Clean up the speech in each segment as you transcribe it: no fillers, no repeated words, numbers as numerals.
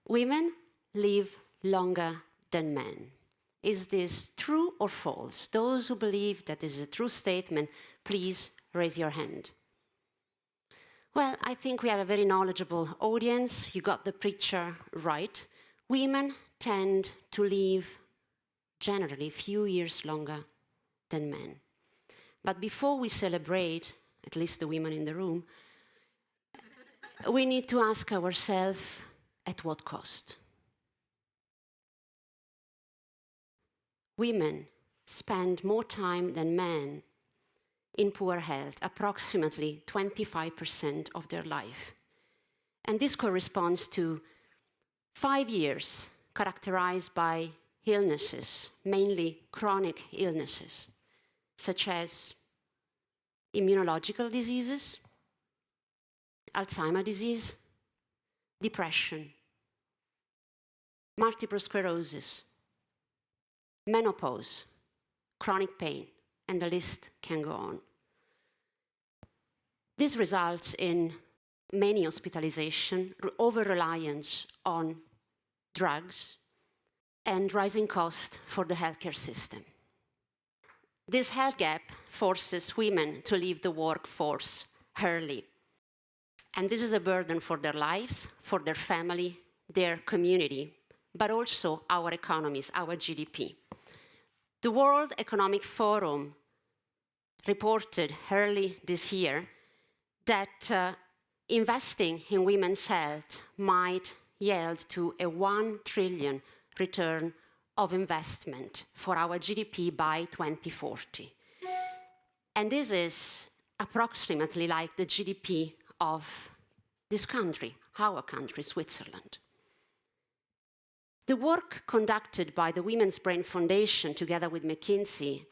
Women live longer than men. Is this true or false? Those who believe that this is a true statement, please raise your hand. Well, I think we have a very knowledgeable audience. You got the picture right. Women tend to live generally a few years longer than men. But before we celebrate, at least the women in the room, we need to ask ourselves, at what cost? Women spend more time than men in poor health, approximately 25% of their life. And this corresponds to 5 years characterized by illnesses, mainly chronic illnesses, such as immunological diseases, Alzheimer disease, depression, multiple sclerosis, menopause, chronic pain, and the list can go on. This results in many hospitalizations, over-reliance on drugs, and rising costs for the healthcare system. This health gap forces women to leave the workforce early. And this is a burden for their lives, for their family, their community, but also our economies, our GDP. The World Economic Forum reported early this year that investing in women's health might yield to a 1 trillion return of investment for our GDP by 2040. And this is approximately like the GDP of this country, our country, Switzerland. The work conducted by the Women's Brain Foundation together with McKinsey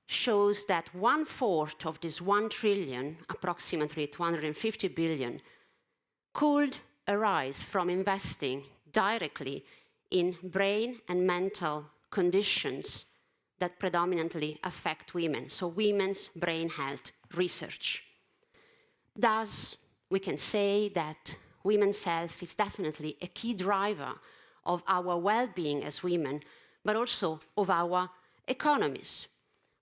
shows that 1/4 of this 1 trillion, approximately 250 billion, could arise from investing directly in brain and mental conditions that predominantly affect women, so women's brain health research. Thus, we can say that women's health is definitely a key driver of our well-being as women, but also of our economies.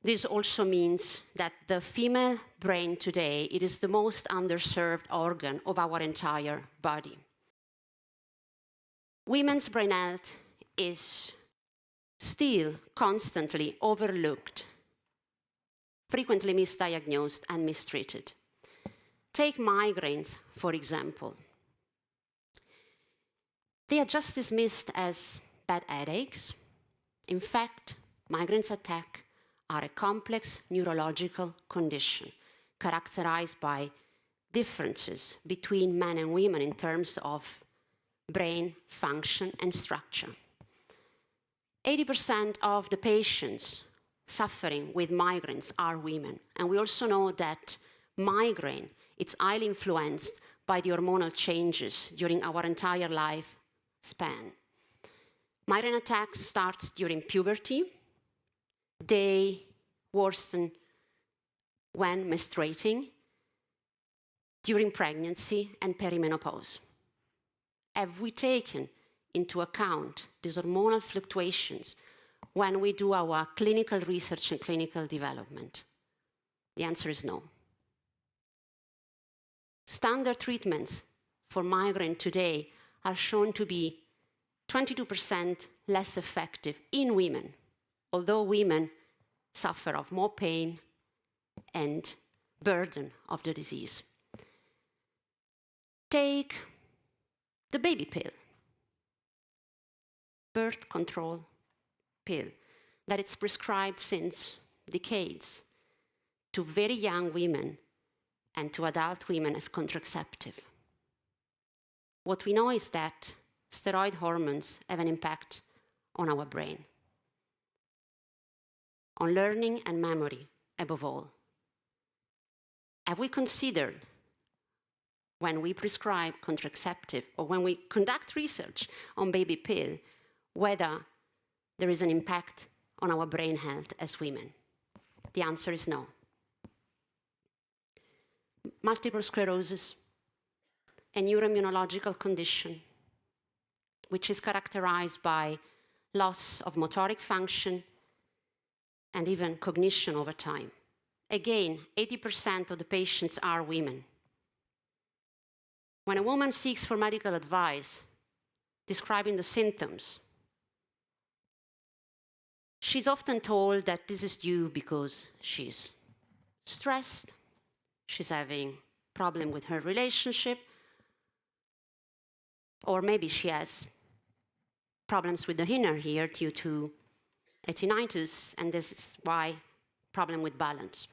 This also means that the female brain today, it is the most underserved organ of our entire body. Women's brain health is still constantly overlooked, frequently misdiagnosed and mistreated. Take migraines, for example. They are just dismissed as bad headaches. In fact, migraines attack are a complex neurological condition characterized by differences between men and women in terms of brain function and structure. 80% of the patients suffering with migraines are women. And we also know that migraine, it's highly influenced by the hormonal changes during our entire lifespan. Migraine attacks start during puberty. They worsen when menstruating, during pregnancy, and perimenopause. Have we taken into account these hormonal fluctuations when we do our clinical research and clinical development? The answer is no. Standard treatments for migraine today are shown to be 22% less effective in women, although women suffer of more pain and burden of the disease. Take the baby pill, birth control pill, that it's prescribed since decades to very young women and to adult women as contraceptive. What we know is that steroid hormones have an impact on our brain, on learning and memory above all. Have we considered, when we prescribe contraceptive or when we conduct research on baby pill, whether there is an impact on our brain health as women? The answer is no. Multiple sclerosis, a neuroimmunological condition, which is characterized by loss of motoric function and even cognition over time. Again, 80% of the patients are women. When a woman seeks for medical advice describing the symptoms, she's often told that this is due because she's stressed, she's having a problem with her relationship, or maybe she has problems with the inner ear due to a tinnitus, and this is why problem with balance.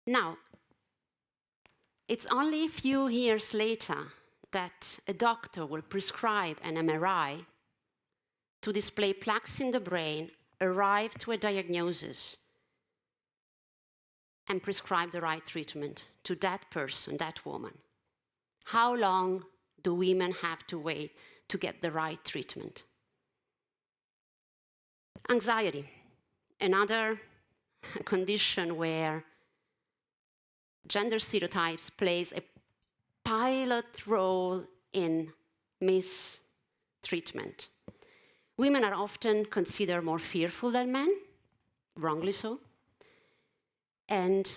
Now, it's only a few years later that a doctor will prescribe an MRI to display plaques in the brain, arrive to a diagnosis, and prescribe the right treatment to that person, that woman. How long do women have to wait to get the right treatment? Anxiety, another condition where gender stereotypes plays a pilot role in mistreatment. Women are often considered more fearful than men, wrongly so, and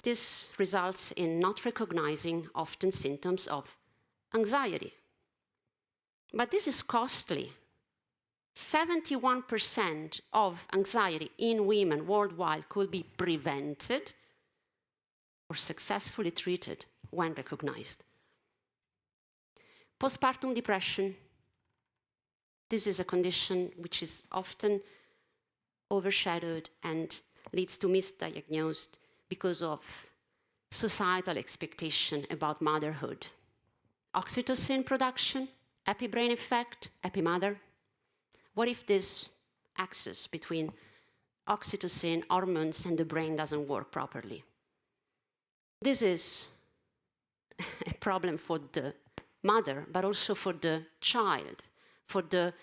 this results in not recognizing often symptoms of anxiety. But this is costly. 71% of anxiety in women worldwide could be prevented or successfully treated when recognized. Postpartum depression. This is a condition which is often overshadowed and leads to misdiagnosed because of societal expectation about motherhood. Oxytocin production, happy brain effect, happy mother. What if this axis between oxytocin, hormones, and the brain doesn't work properly? This is a problem for the mother, but also for the child, for the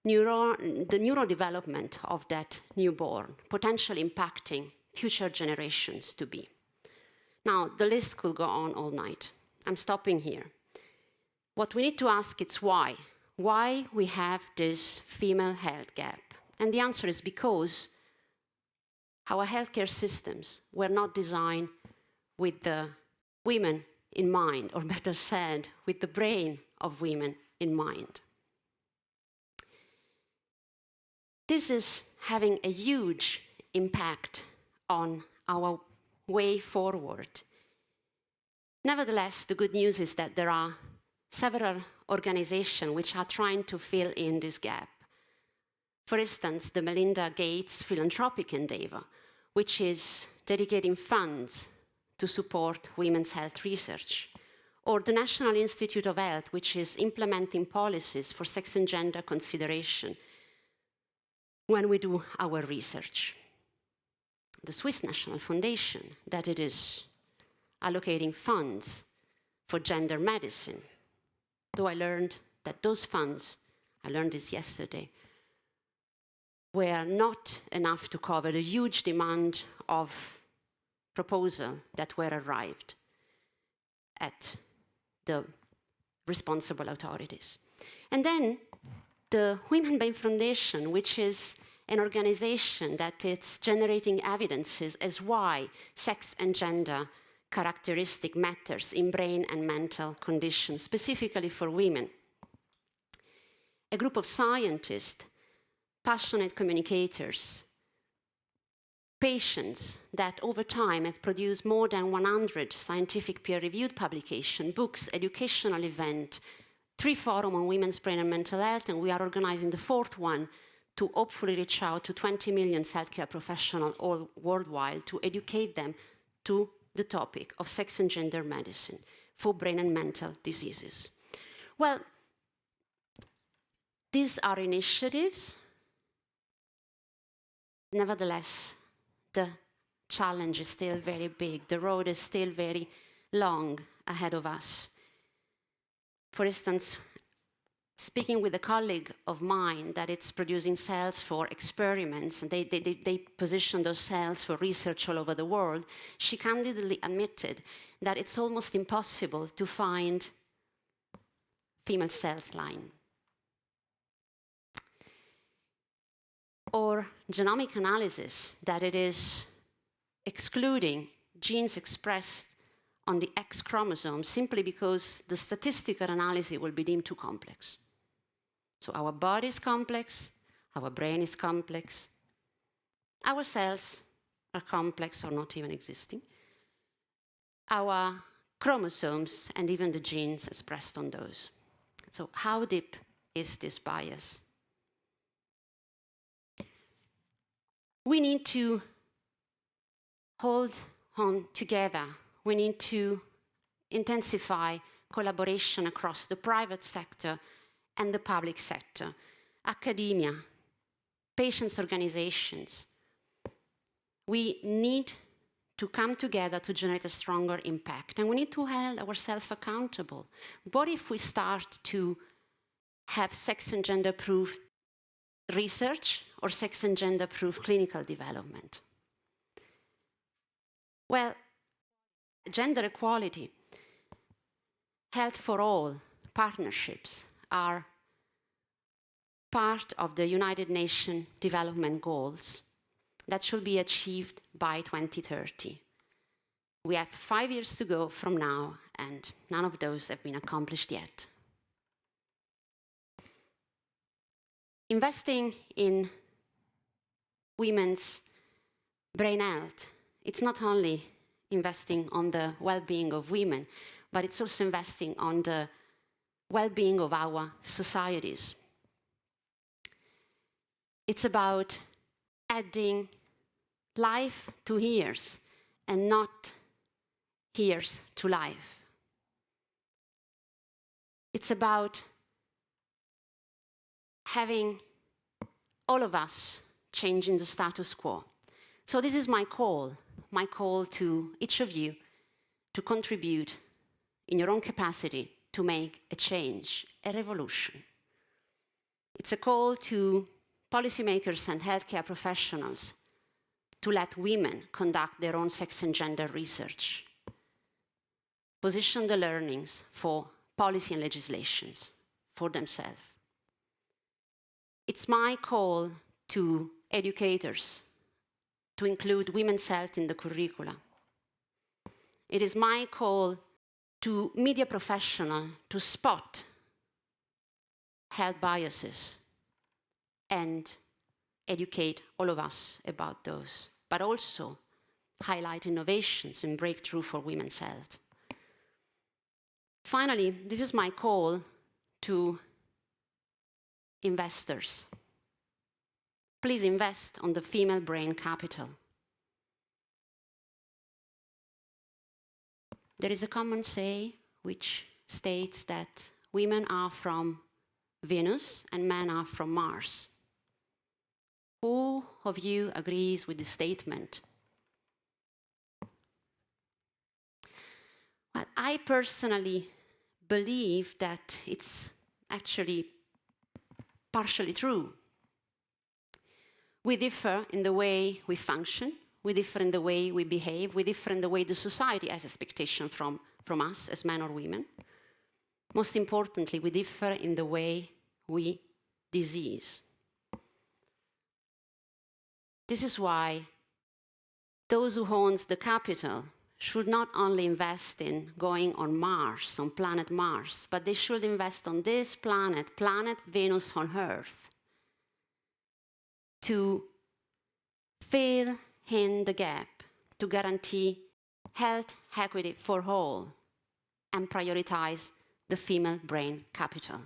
neurodevelopment of that newborn, potentially impacting future generations to be. Now, the list could go on all night. I'm stopping here. What we need to ask is why. Why we have this female health gap? And the answer is because our healthcare systems were not designed with the women in mind, or better said, with the brain of women in mind. This is having a huge impact on our way forward. Nevertheless, the good news is that there are several organizations which are trying to fill in this gap. For instance, the Melinda Gates philanthropic endeavor, which is dedicating funds to support women's health research, or the National Institute of Health, which is implementing policies for sex and gender consideration when we do our research. The Swiss National Foundation, that it is allocating funds for gender medicine, though I learned that those funds, I learned this yesterday, were not enough to cover the huge demand of proposal that were arrived at the responsible authorities. And then the Women Brain Foundation, which is an organization that is generating evidences as why sex and gender characteristic matters in brain and mental conditions, specifically for women. A group of scientists, passionate communicators, patients that over time have produced more than 100 scientific peer-reviewed publications, books, educational events, 3 forums on women's brain and mental health, and we are organizing the 4th one to hopefully reach out to 20 million healthcare professionals all worldwide to educate them to the topic of sex and gender medicine for brain and mental diseases. Well, these are initiatives. Nevertheless, the challenge is still very big. The road is still very long ahead of us. For instance, speaking with a colleague of mine that it's producing cells for experiments, and they position those cells for research all over the world, she candidly admitted that it's almost impossible to find female cells line. Or genomic analysis, that it is excluding genes expressed on the X chromosome simply because the statistical analysis will be deemed too complex. So our body is complex, our brain is complex, our cells are complex or not even existing, our chromosomes and even the genes expressed on those. So how deep is this bias? We need to hold on together. We need to intensify collaboration across the private sector and the public sector, academia, patients' organizations. We need to come together to generate a stronger impact, and we need to hold ourselves accountable. What if we start to have sex and gender-proof research or sex and gender-proof clinical development? Well, gender equality, health for all partnerships are part of the United Nations Development Goals that should be achieved by 2030. We have 5 years to go from now, and none of those have been accomplished yet. Investing in women's brain health, it's not only investing on the well-being of women, but it's also investing on the well-being of our societies. It's about adding life to years and not years to life. It's about having all of us changing the status quo. So this is my call to each of you to contribute in your own capacity to make a change, a revolution. It's a call to policymakers and healthcare professionals to let women conduct their own sex and gender research, position the learnings for policy and legislations for themselves. It's my call to educators to include women's health in the curricula. It is my call to media professionals to spot health biases and educate all of us about those, but also highlight innovations and breakthrough for women's health. Finally, this is my call to investors. Please invest on the female brain capital. There is a common saying which states that women are from Venus and men are from Mars. Who of you agrees with this statement? Well, I personally believe that it's actually partially true. We differ in the way we function, we differ in the way we behave, we differ in the way the society has expectation from us as men or women. Most importantly, we differ in the way we disease. This is why those who own the capital should not only invest in going on Mars, on planet Mars, but they should invest on this planet Venus on Earth, to fill in the gap, to guarantee health equity for all, and prioritize the female brain capital.